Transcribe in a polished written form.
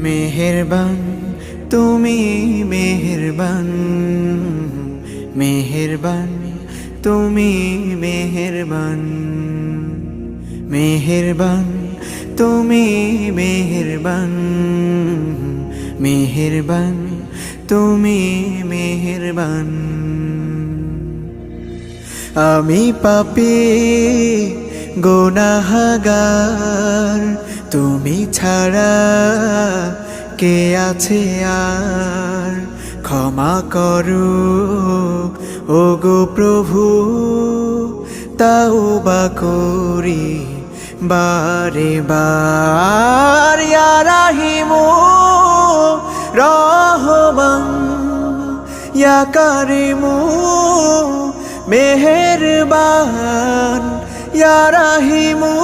মেহেরবান তুমি মেহেরবান, মেহেরবান তুমি মেহেরবান, মেহেরবান তুমি মেহেরবান, মেহেরবান তুমি মেহেরবান। আমি পাপী গুনাহগার, তুমি ছাড়া কে আছে আর? ক্ষমা করো ওগো প্রভু, তাওবা করি বারে বার। ইয়া রাহিমু রহমান, ইয়া কারিমু মেহেরবান, ইয়া রাহিমু